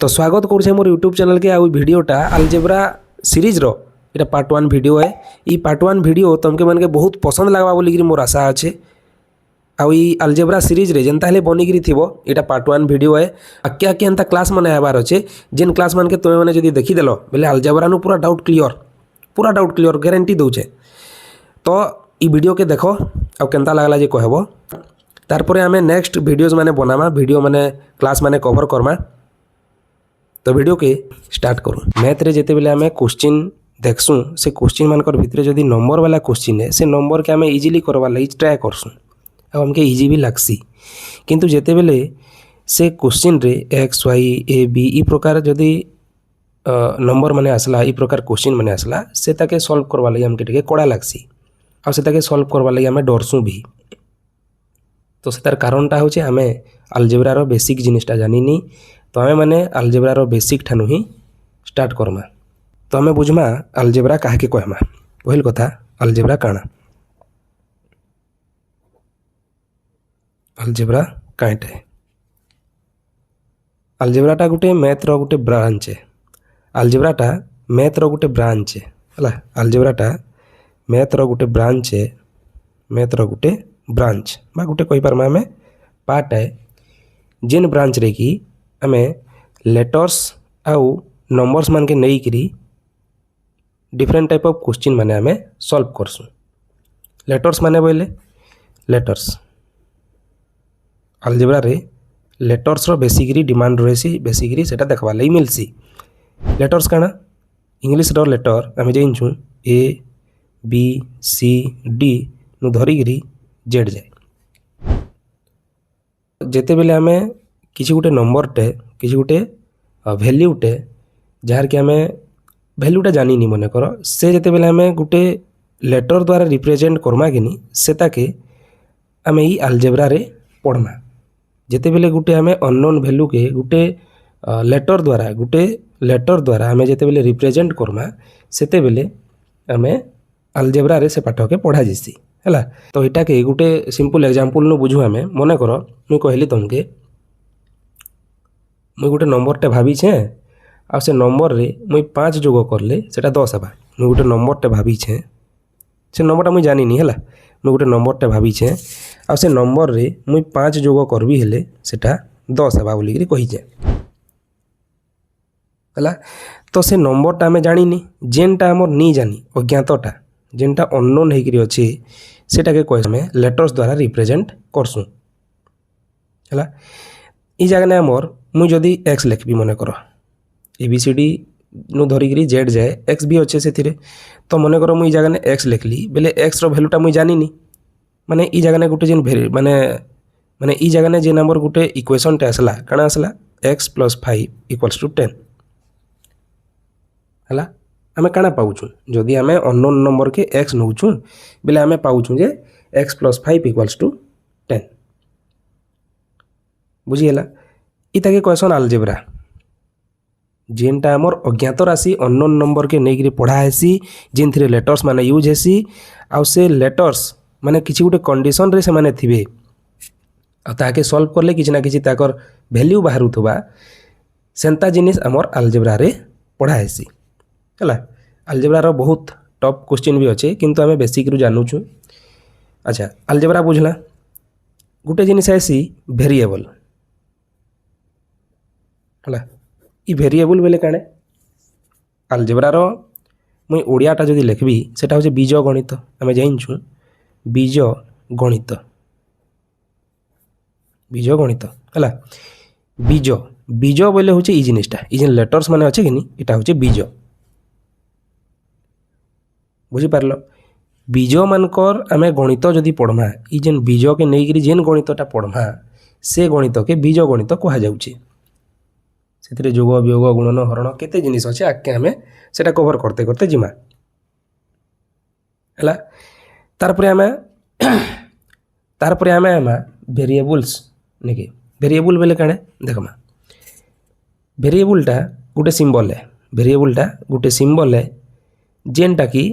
तो स्वागत करुचे मोर यूट्यूब चैनल के आउ वीडियोटा अलजेब्रा सीरीज रो इटा पार्ट 1 वीडियो है। ई पार्ट 1 वीडियो तुमके मन के बहुत पसंद लगवा बोली मोर आशा अच्छे। आउ ई अलजेब्रा सीरीज रे जेनता हेले बनिकी थिबो इटा पार्ट 1 वीडियो है। आके आके एंता क्लास मन आबार अच्छे जेन क्लास मन के तुम मैंने जदि देखीदेल बोले अलजेब्रा नु पूरा डाउट क्लीयर गारंटी दौचे। तो ई वीडियो के देखो आ केनता लागला जे कहबो। तारपरे आमे नेक्स्ट वीडियोज माने बनामा वीडियो माने क्लास माने कवर करमा। तो वीडियो के स्टार्ट करूँ। मैथ रे जेते बेले आमे क्वेश्चन देखसुँ से क्वेश्चन मानकर भितरे जदि नंबर वाला क्वेश्चन है से नंबर के आमे इजीली करवार लगी ट्राए करसुँ आ हमके इजी भी लागसी। किंतु जेते बेले से क्वेश्चन रे एक्स वाई ए बी ई प्रकार जदि नंबर माने आसला ई प्रकार क्वेश्चन माने आसला से ताके सॉल्व करवार लगी हमके टिके कड़ा लागसी आ से ताके सॉल्व करवार लगी आमे डरसुँ भी। तो से तार कारणटा होचे आमे अलजेब्रा रो बेसिक जिनिसटा जानिनी। तो आमे माने अलजेब्रा रो बेसिक ठानु ही स्टार्ट करमा। तो आमे बुझमा अलजेब्रा काहे कहमा। पहिल कथा अलजेब्रा काना अलजेब्रा काएटे अलजेब्राटा गुटे मैथ रो गुटे ब्रांच है। अलजेब्राटा मैथ रो गुटे ब्रांच है हला। अलजेब्राटा मैथ रो गुटे ब्रांच है। मैथ रो गुटे ब्रांच बा गुटे कहि पारमा आमे पार्ट है जेन ब्रांच रे की आमे लेटर्स आउ नंबर्स मान के नहीं करी डिफरेंट टाइप ऑफ क्वेश्चन माने आमे सॉल्व करसुँ। लेटर्स माने बोले लेटर्स अलजेब्रा रे letters row basically demand रहसी basically सेटा देखबा लई मिलसी। लेटर्स काना इंग्लिश रो लेटर आमे जानिछु ए बी सी डी नु धरी गिरी जेड जाए। जेते बेले आमे किसी गोटे नंबरटे किसी गोटे भैल्यूटे जार कि आमे भैल्यूटा जानिनी मन कर से जेते बेले आमे गोटे लेटर द्वारा रिप्रेजेंट करमा कि सेटा के आमे ई अलजेब्रा रे पढ़मा। जेते बेले गोटे आमे अननोन भैल्यू के गोटे लेटर द्वारा आमे जेते बेले रिप्रेजेंट करमा सेते बेले आमे अलजेब्रा रे से पाठ के पढ़ा जिसी हैला। तो इटा के गोटे सिंपल एग्जांपल नु बुझू आमे मन कर मुई कहली तुमके मुई गोटे नंबरटे भावी छे आ से नंबर रे मुई 5 जोग करले सेटा 10 हेबा। मुई गोटे नंबरटे भावी छे से नंबरटा मुई जानिनी हैला। मुई गोटे नंबरटे भावी छे आ से नंबर रे मुई 5 जोग करबी हेले सेटा 10 हेबा बोली करी कहि जे हैला। तो से नंबरटा आमे जानिनी जेनटा हमर नी जानी अज्ञातटा जेनटा अननोन हेकरी अछि सेटा के कहि हमें लेटर्स द्वारा रिप्रेजेंट करसुँ हैला। ई जगह ने हमर मुई जदि एक्स लिखबी मन कर ए बी सी डी नु धरिकी जेड जाए एक्स भी अच्छे से तो मन कर मुई जगह ने एक्स लिखली बेले एक्स रो भैल्यूटा मुई जानिनी माने ई जगह ने गुटे जेन माने माने ई जगह ने जे नंबर गुटे इक्वेशन टे आसला काना आसला x + 5 = 10 हला। आमे काना पाउछु जदि आमे अननोन नंबर के x नउछु बेले आमे पाउछु जे x + 5 = 10 बुझिएला। इताके क्वेश्चन अलजेब्रा जेनटा हमर अज्ञात राशि अननोन नंबर के नेगिरी पढ़ा हेसी जेन थ्रे लेटर्स माने यूज हेसी आ से लेटर्स माने किछि गुटे कंडीशन रे से माने थिबे आ ताके सॉल्व करले किछि ना किछि ताकर वैल्यू बाहरुथबा सेंता जिनिस हमर अलजेब्रा रे पढ़ा हेसी हैला। अलजेब्रा रो बहुत टॉप क्वेश्चन भी अच्छे किंतु आमे बेसिक रु जानुछु। अच्छा अलजेब्रा बुझला गुटे जिनिस हेसी वेरिएबल हला। ई वेरिएबल बेले काणे अलजेब्रा रो मुई ओडियाटा जदि लिखबी सेटा होचे बीज गणित आमे जानिछु बीज गणित हला। बीज बीज बोले होचे ई जिनिसटा ई जेन लेटर्स माने अछि किनी इटा होचे बीज बुझी पारलो। बीज मानकर आमे गणित जदि पढ़मा ई जेन बीज के नै गिरी जेन गणितटा पढ़मा से गणित के बीज गणित कहा जाउची। सेतिरे जोग वियोग गुणन हरण केते जिनिस अछि आके हमें सेटा कवर करते करते जिमा हला। तारपरे आमे वेरिएबल्स नेके वेरिएबल बेले काणे देखमा वेरिएबलटा गुटे सिंबल है। वेरिएबलटा गुटे सिंबल है जेनटा की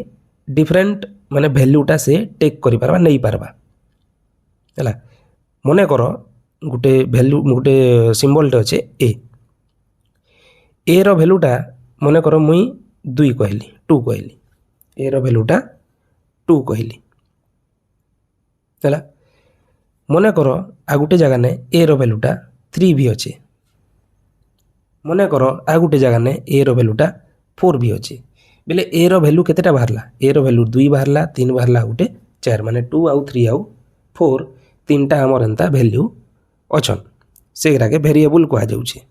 डिफरेंट माने वैल्यूटा से टेक करि पारबा नहीं पारबा हैला। मने कर गुटे वैल्यू गुटे सिंबलटे अच्छे ए ए रो भैल्यूटा मन कर मुई 2 कहली 2 कहली ए रो भैल्यूटा 2 कहली है मन कर आ गोटे जगह ने ए रो भैल्यूटा 3 भी अच्छे मन कर आ गोटे जगह ने ए रो भैल्यूटा 4 भी अच्छे बेले ए रो भैल्यू केतेटा बाहरला ए रो भैल्यू 2 बाहरला 3 बाहरला गोटे 4 माने 2 आउ 3 आउ 4 तीनटा हमर एंता भैल्यू अछन सेगरा के वेरिएबल कहा जाउछे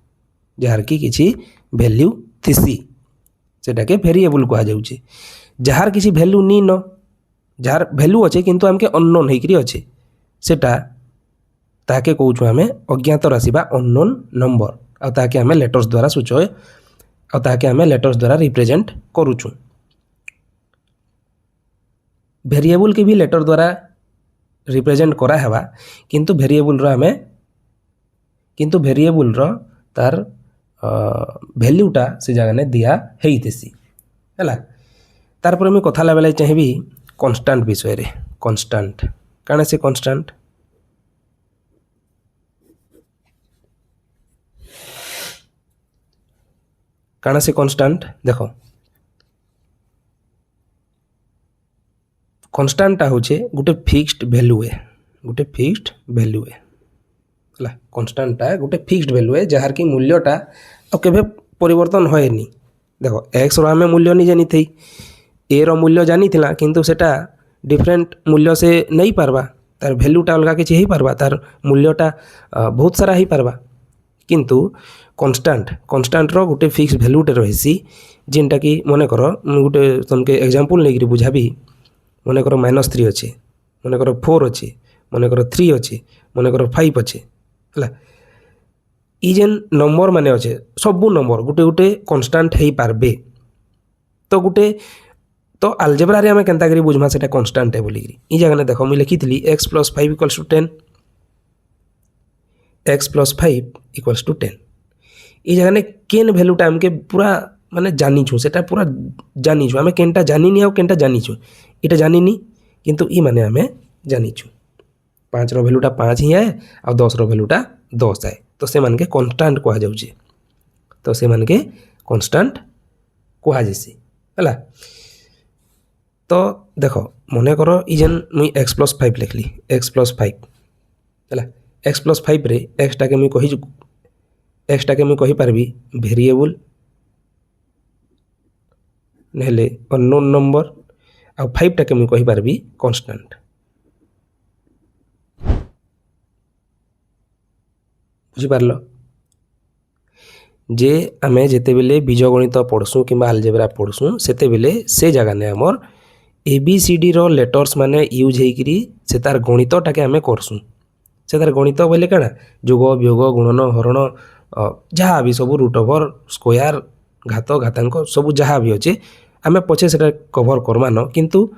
जार की किछि भैल्यू थिसी सेटा के वेरिएबल कहा जाउछे जार किछि भैल्यू नी न जार भैल्यू अच्छे किंतु हमके अननोन हेकरी अच्छे सेटा ताके कहूँ आम अज्ञात राशि बा अननोन नंबर आ ताके आम लेटर्स द्वारा सूचय आ ताके आम लेटर्स द्वारा रिप्रेजेंट करूँ वेरिएबल के भी लेटर द्वारा रिप्रेजेंट करा हेबा किंतु वेरिएबल रो आम किंतु वेरिएबल रो तार भैल्यूटा से जगह ने दिया हेइतेसी हैला तार पर मैं कथा लाबेला चाहिबी कांस्टेंट विषय रे कांस्टेंट काना से कांस्टेंट काना से कांस्टेंट देखो कांस्टेंटा होचे गोटे फिक्स्ड वैल्यू है गोटे फिक्स्ड वैल्यू है हला कांस्टेंटा गोटे फिक्स्ड वैल्यू है जहार की मूल्यटा अब केबे परिवर्तन होएनी देखो x रो हमें मूल्य नहीं जानी थी ए रो मूल्य जानी थिला किंतु सेटा डिफरेंट मूल्य से नहीं पारबा तार वैल्यूटा अलग किछि ही पारबा तार मूल्यटा बहुत सारा ही पारबा किंतु कांस्टेंट रो गोटे फिक्स वैल्यूटे रहिसी जिनटा कि मने करो गोटे तुमके एग्जांपल लेकरी बुझाबी मने करो -3 अच्छे मने करो 4 अच्छे मने करो 3 अच्छे मने करो 5 अच्छे हला ई जेन नंबर माने अच्छे सबू नंबर गोटे गोटे कांस्टेंट हेई पारबे तो गोटे तो अलजेब्रा रे हमें केनता करी बुझमा सेटा कांस्टेंट है बोली ई जगह ने देखो मैं लिखितली x + 5 = 10 x + 5 = 10 ई जगह ने केन वैल्यूटा हमके पूरा माने जानी छु सेटा पूरा जानी छु हमें केनटा जानी नहीं आ केनटा जानी छु इटा जानी नहीं किंतु ई माने हमें जानी छु 5 रो वैल्यूटा 5 ही है और 10 रो वैल्यूटा 10 है तो से मान के कांस्टेंट कहा जाउछे तो से मान के कांस्टेंट कहा जैसी हला तो देखो मने करो ई जेन मुई x + 5 लिखली x + 5 हला x + 5 रे x टा के मुई कहि पारबी वेरिएबल नेले अननोन नंबर आ 5 टा के मुई कहि पारबी कांस्टेंट बुझी पारलो जे आमे जेते बेले बीजगणित पढ़सु किंबा अलजेब्रा पढ़सु सेते बेले से जगह ने हमर ABCD रो लेटर्स माने यूज हेकरी से तार गणितटा के आमे करसु से तार गणित बोले काना जोग वियोग गुणन हरण जहाँ भी सब रूट ओवर स्क्वायर घात घातांक सब जहाँ भी अच्छे आमे पछे सेटा कवर करमा न किंतु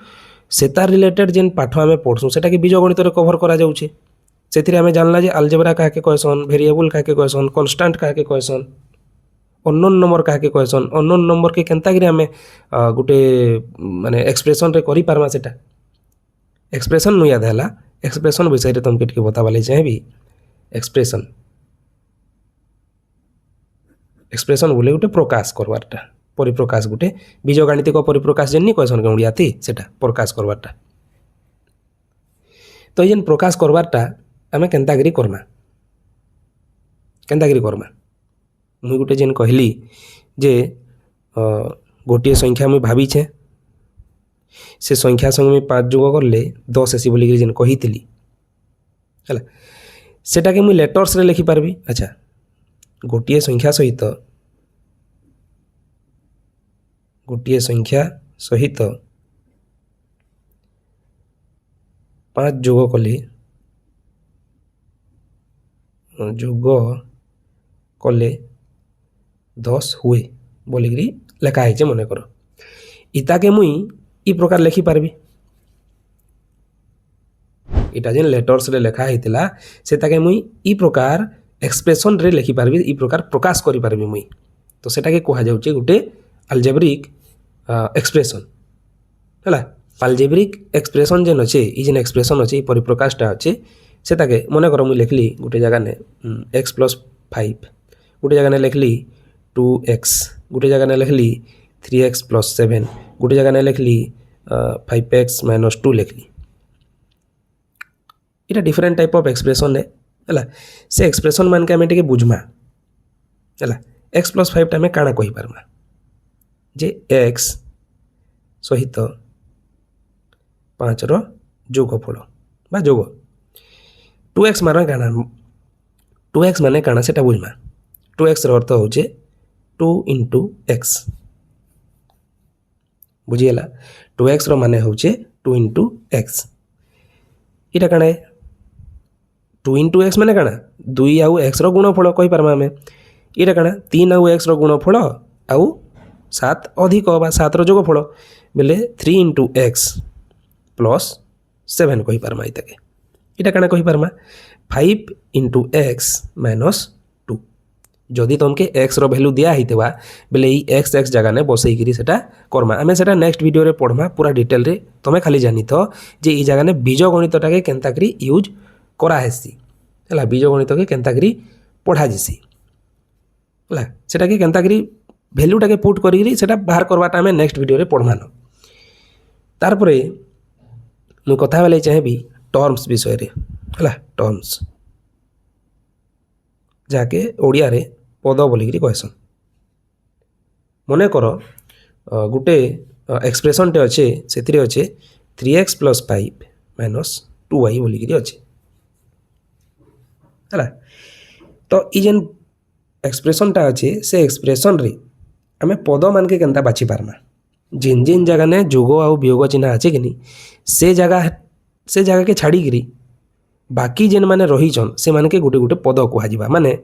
से तार रिलेटेड जेन पाठ आमे पढ़सु सेटा के बीजगणित रे कवर करा जाउछे सेथिरे आमे जानला जे अलजेब्रा काके कहसन वेरिएबल काके कहसन कांस्टेंट काके कहसन अननोन नंबर काके कहसन अननोन नंबर के केनता गिरे आमे गोटे माने एक्सप्रेशन रे करि पारमा सेटा एक्सप्रेशन नु याद हला एक्सप्रेशन विषय रे तुमके टिके बताबाले चाहेबी एक्सप्रेशन बोले गोटे प्रकाश करवारटा परिप्रकाश गोटे बीजगणितिक परिप्रकाश जेन्नी कहसन के उड़ियाती सेटा प्रकाश करवारटा तो जेन प्रकाश करवारटा आमे केनता गिरी करमा मुई गोटे जेन कहली जे गोटे संख्या मुई भावी छे से संख्या संग में 5 जोग करले 10 एसी बोली जेन कहितली हला सेटा के मुई लेटर्स रे लिखि पारबी अच्छा गोटे संख्या सहित 5 जोग कले 10 हुए बोलिकी लेखा है मन कर इता के मुई ई प्रकार लिखि पारबी इटा जेन लेटर्स रे लेखा हेतिला सेता के मुई ई प्रकार एक्सप्रेशन रे लिखि पारबी ई प्रकार प्रकाश करि पारबी मुई तो सेटा के कहा जाउचे गोटे अलजेब्रिक एक्सप्रेशन हला अलजेब्रिक एक्सप्रेशन जेन अच्छे ई जेन एक्सप्रेशन अच्छे परिप्रकाशटा अच्छे सेटा के मन कर मुई लिखली गोटे जगह ने x + 5 गोटे जगह ने लिखली 2x गोटे जगह लिखली 3x + 7 गोटे जगह लिखली 5x - 2 लिखली इटा डिफरेंट टाइप ऑफ एक्सप्रेशन है से एक्सप्रेशन मान के आम टे बुझमा है x + 5 आम काଣା कही पारमा जे x सहित 5 रो जोगफल बा जोग 2x माने काଣା 2x माने काଣା सेटा बुझमा 2x रो अर्थ होचे 2 × x बुझीगला 2x रो माने होचे 2 × x इटा काଣା है 2 × x माने काଣା 2 आउ x रो गुणफल कहि पारमा हमें इटा काଣା 3 आउ x रो गुणफल आउ 7 अधिक बा 7 रो जोगफल बेले 3 × x + 7 कहि पारमा इटाके इटा काଣା कहि पारमा 5 × x - 2 जदि तुमके x रो वैल्यू दिया हितबा बेले ई x जगह ने बसई करी सेटा करमा आमे सेटा नेक्स्ट वीडियो रे पढमा पूरा डिटेल रे तमे खाली जानी थो जे ई जगह ने बीजगणित टाके केनता करी यूज करा हेसी हला बीजगणित के केनता करी पढ़ा जिसी हला सेटा के केनता करी वैल्यू टाके पुट करी सेटा बाहर करवाटा आमे नेक्स्ट वीडियो रे पढमान तार परे मु कथा बेले चाहेबी टर्म्स विषय रे हला टर्म्स जाके ओडिया रे पद बोलिकी कहसन मने कर गोटे एक्सप्रेशन टे अच्छे से अच्छे 3x + 5 - 2y बोलिकी अच्छे है तो ये जेन एक्सप्रेशन टा अच्छे से एक्सप्रेशन रे आमे पद मान के केनता बाछि पारमा जिन जिन जगह ने जोग आउ वियोग चिन्ह अच्छे कि से जगह के छाड़ी गिरी बाकी जेन माने रहीचन से माने के गोटे गोटे पद कहुआ माने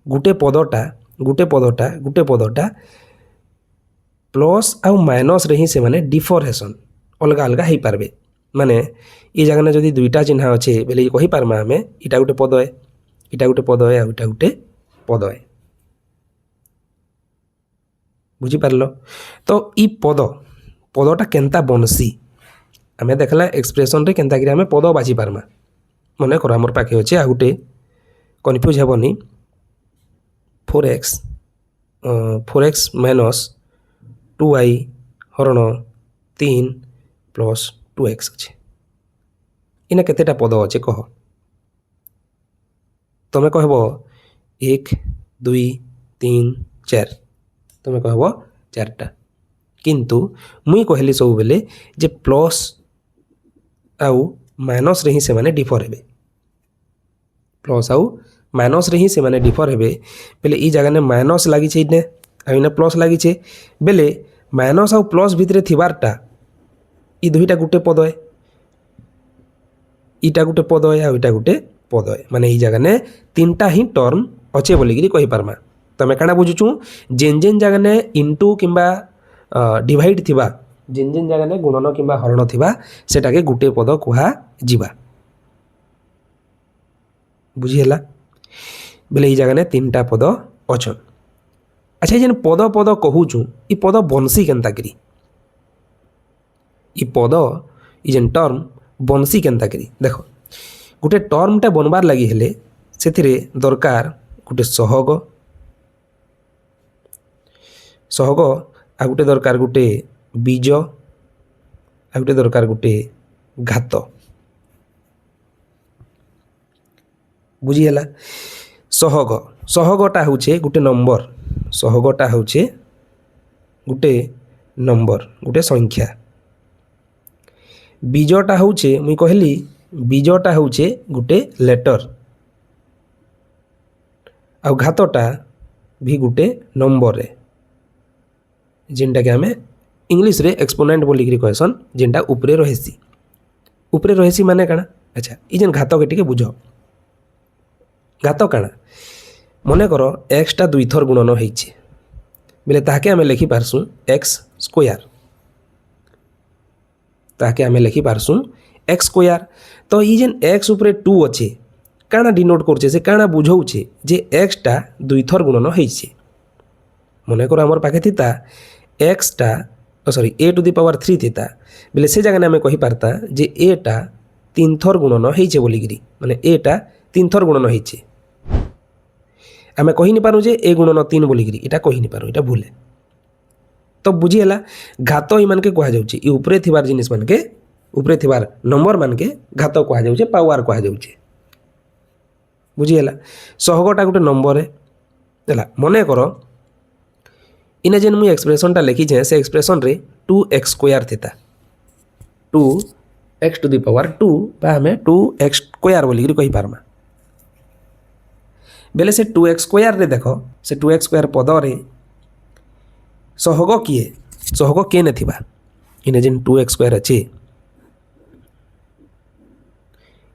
गोटे पदटा प्लस आउ माइनस रे ही से माने डिफर हेसन अलग अलग हो पारबे माने ये जगह जदि दुईटा चिन्ह अच्छे बेले कहि पारमा हमें इटा गोटे पद है इटा गोटे पद है इटा गोटे पद है बुझी पारलो तो ई पदटा केनता बनसी आमे देखला एक्सप्रेशन रे केनता कि आमे पद बाछि पारमा मने कर हमर पाखे अच्छे आ गोटे कन्फ्यूज हेबनी 4x - 2y हरण 3 + 2x अच्छे इना केतेटा पद अच्छे कह तमें कहब 1 2 3 4 तमें कहब 4टा किंतु मुई कहली सब बेले जे प्लस आउ माइनस रे ही से माने डिफर हेबे प्लस आउ माइनस रे ही से माने डिफर हेबे बेले ई जगह ने माइनस लागि छै ने आ इने प्लस लागि छै बेले माइनस आउ प्लस भितरे थिबारटा ई दुईटा गुटे पद है इटा गुटे पद है आ इटा गुटे पद है माने ई जगह ने तीनटा ही टर्म अच्छे बोलिकी कहि पारमा तमे काना बुझुछु जेन जेन जगह ने इनटू किंबा डिवाइड थिबा जिन जिन जगह ने गुणन किंबा हरण थिबा सेटाके गुटे पद कुहा जिबा बुझी हैला बेले ई जगह ने तीनटा पद अछन अच्छा जेन पद कहूछु ई पद बनसी केनता करी ई पद ई जेन टर्म बनसी केनता करी देखो गोटे टर्मटा बनबार लगी हेले सेथिरे दरकार गोटे सहग आ गोटे दरकार गोटे बीज आ गोटे दरकार गोटे घात बुझीगला सहगटा होचे गोटे नंबर सहगटा होचे गोटे नंबर गोटे संख्या बीजटा होचे मुई कहली बीजटा होचे गोटे लेटर आ घातटा भी गोटे नंबर रे जिनटा कि आमे इंग्लिश रे एक्सपोनेंट बोलिकी कहसन जिनटा उपरे रहेसी माने काना अच्छा ई जेन घात के टिके बुझ घात काना मने करो x टा दुई थर गुणन होइछे बेले ताके आमे लिखि पारसु x स्क्वायर ताके आमे लिखि पारसु x स्क्वायर तो ई जेन x उपरे 2 अच्छे काना डिनोट करछे से काना बुझौछे जे x टा दुई थर गुणन होइछे मने करो हमर पाखे थिता x टा सॉरी a⁻³ थिता बेले से जगह आमे कहि पारता जे a टा 3 थर गुणन होइछे बोलिगिरी माने a टा 3 थर गुणन होइछे आमे कहि नि पारू जे ए गुणन 3 बोलिकी इटा कहि नि पारू, इटा भूल है। तो बुझी है घात इन के कह जाऊँ ये उपरे थिबार जिनिस मान के उपरे थिबार नंबर मान के घात कह जाऊँ पावर कह जाऊँ बुझीगला। सहगटा गोटे नंबर है मन कर इने जेन मुझे एक्सप्रेशनटा लिखीचे से एक्सप्रेशन रे 2x square theta 2x to the power 2 बा हमें 2x स्क्वायर बोलिक कही पारमा बेले से 2x स्क्वायर रे देख से 2x स्क्वायर पद रे सहग किए सहग के नथिबा इने जेन 2x स्क्वायर अच्छे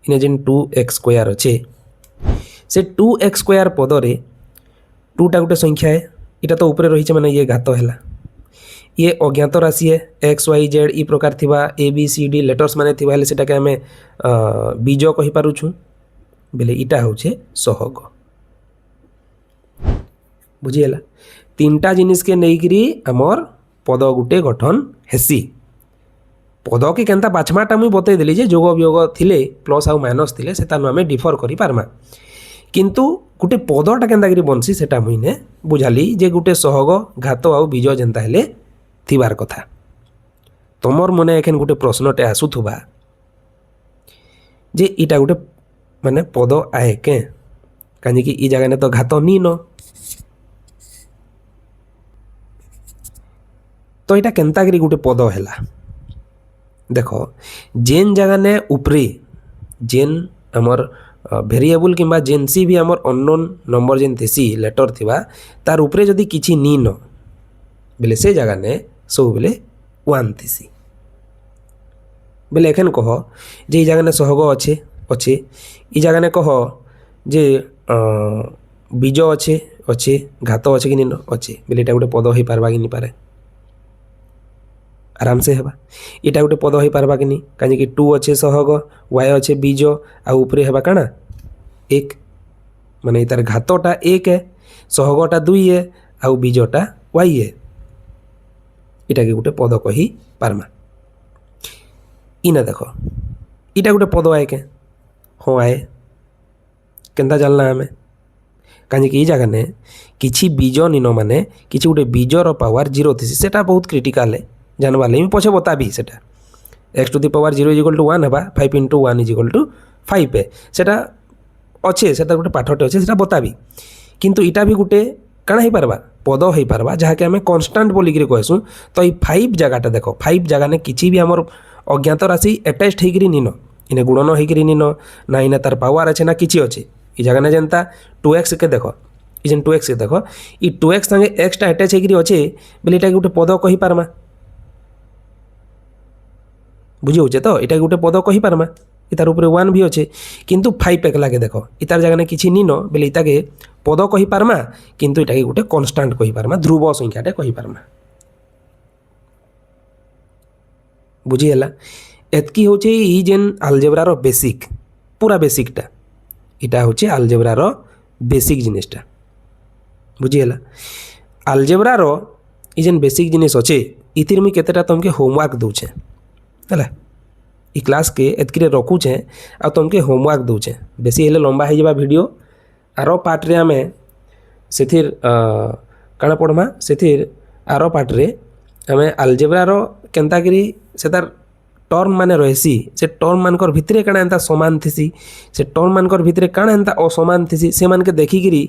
इने जेन 2x स्क्वायर अच्छे से 2x स्क्वायर पद रे 2टा गोटे संख्या है इटा तो ऊपर रही माने ये घात है ये अज्ञात राशि है एक्स वाई जेड ई प्रकार थिबा A B C D letters माने थिबा हेले सेटा के हमें बीज कहि पारुछु बेले इटा होचे सहग बुझीगला। 3टा जिनिस के नेइकरी हमर पद गुटे गठन हेसी पद के केनता बाछमाटा मुई बतई देली जे जोग वियोग थिले प्लस आउ माइनस थिले सेटा हमें डिफर करि पारमा किंतु गोटे पदटा केनता करी बनसी सेटा मुई ने बुझाली जे गोटे सहग घात आउ बीज जेनता हेले थिबार कथा। तमर मने एखन गोटे प्रश्नटे आसुथुबा जे इटा गोटे माने पद आए के कानी कि ई जगह ने तो घात नी न तो इटा केनता करी गोटे पद हैला देख जेन जगह ने उपरे जेन हमर वेरिएबल किंबा जेनसी भी हमर अननोन नंबर जेन थेसी लेटर थिबा तार उपरे जदि किछि नी न बेले से जगह ने सब बेले 1 थेसी बेले एखन कह जे ई जगह ने सहग अच्छे अच्छे ई जगह ने कह जे बीज अच्छे अच्छे घात अच्छे कि नी अच्छे बेले एटा गोटे पद हो पारबा कि नी पारे आराम से हेबा इटा गोटे पद हो पारबा कि नी काहे कि 2 अच्छे सहग y अच्छे बीज आ ऊपरे हेबा काना 1 माने तार घातटा 1 है सहगटा 2 है आ बीजटा y है इटा के गोटे पद कही पारमा। इना देख इटा गोटे पद आए के हाँ आए केनता जानला हमें कहीं कि जगह ने किछि बीज निन माने किछि गोटे बीजर पावर 0 थी सेटा बहुत क्रिटिकाल है जानवा ले पछे बताबी सेटा x to the power 0 equal to 1 हेबा 5 इंटू 1 इज इक्वल टू 5 है सेटा अच्छे सेटा गोटे पाठटे अच्छे सेटा बताबी किंतु इटा भी गोटे काना हो पारबा पद हो पारबा जहाँ कि आम कन्स्टाट बोलिक कहसूँ तो ये 5 जगहटा देख 5 जगह ने किसी भी आमर अज्ञात राशि एटाच्ड होकर निन इने गुणन होकर निन ना इने तार पावर अच्छे ना किसी अच्छे ये जगह ने जनता 2x के देख ये जेन 2x के देख ये 2x संगे x टा एटाच होकर अच्छे बोले ये गोटे पद कही पारमा बुझे होचे तो ये गोटे पद कही पारमा इतार ऊपर 1 भी अच्छे किंतु 5 एक लगे देख इतार जगह ने किसी नी न बोले इता के पद कही पारमा किंतु इटा के गोटे कन्स्टाट कही पारमा ध्रुव संख्याटे कही पारमा बुझीगला। एतकी होचे ई जेन अलजेब्रार बेसिक पूरा बेसिकटा इटा होचे अलजेब्रार बेसिक जिनिसटा बुझीगला। अलजेब्रार ई जेन बेसिक जिनिस अच्छे इतिर मुई केतेटा तुमके होमवर्क दूचे है ई क्लास के एतकी रखुचे आ तुमके होमवर्क दूचे बेसी हेले लंबा हो जावा वीडियो आरो पार्ट रे आमे सेथिर काना पढ़मा सेथिर आरो पार्ट रे आमे अलजेब्रार केनता करी से तार टर्म माने रहसी से टर्म मानकर भितरे काना एंता समान थिसी से टर्म मानकर भितरे काना एंता असमान थिसी से मान के देखी करी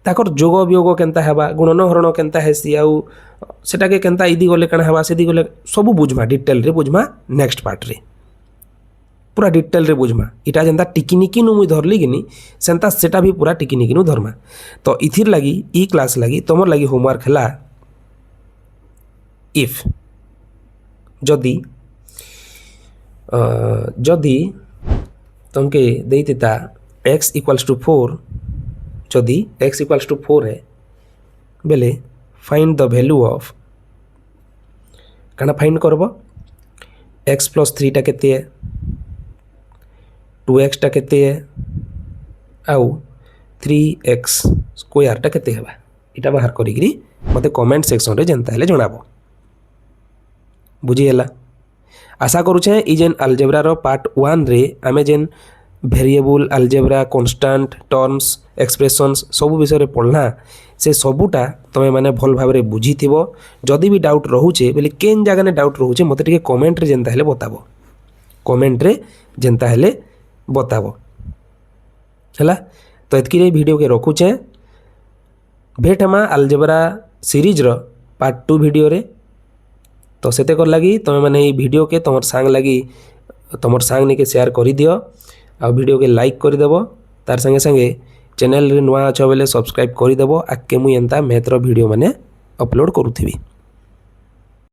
ताकर जोग वियोग केनता हेबा गुणन हरण केनता हेसी आउ सेटा के केनता इदी गले काना हेबा सेदी गले सब बुझमा डिटेल रे बुझमा नेक्स्ट पार्ट रे पूरा डिटेल रे बुझमा इटा जेनता टिकिनिकी नु मुई धरली किनी सेंता सेटा भी पूरा टिकिनिकी नु धरमा तो इथिर लगी ई क्लास लगी तुमर लगी होमवर्क हला इफ जदि जदि तुमके देता x इक्वल्स टू 4 जदि x इक्वल्स टू 4 है बेले फाइंड द वैल्यू ऑफ काना फाइंड करब x प्लस 3 टा केते है 2x टा केते है आउ 3x स्क्वायर टा केते हेबा इटा बाहर करिकरी मते कमेंट सेक्शन रे जनता हेले जणाबो बुझीगला। आशा करुचे ई जेन अलजेब्रार पार्ट 1 रे आमे जेन variable algebra constant terms expressions ସବୁ ବିଷୟରେ ପଢ଼ନା ସେ ସବୁଟା ତମେ ମାନେ ଭଲ ଭାବରେ ବୁଝିଥିବ ଯଦି ବି ଡାଉଟ୍ ରହୁଛେ ବୋଲେ କେନ୍ ଜାଗାରେ ଡାଉଟ୍ ରହୁଛେ ମୋତେ ଟିକେ କମେଣ୍ଟରେ ଯେନ୍ତା ହେଲେ ବତାବ କମେଣ୍ଟରେ ଯେନ୍ତା ହେଲେ ବତାବ ହେଲା ତ ଏତିକିରେ ଭିଡ଼ିଓକେ ରଖୁଛେଁ भेट हेमा आलजेब्रा सीरीज रो पार्ट 2 वीडियो रे तो सेते कर लगी तुम मैंने वीडियो के तुम सांग लगी तुम सांग नहीं के शेयर कर दियो आ वीडियो के लाइक कर देबो तार संगे संगे चैनल रे नुआ अच्छा बेले सब्सक्राइब कर देबो आके मुई एंता मैथ रो वीडियो माने अपलोड करूथीबी।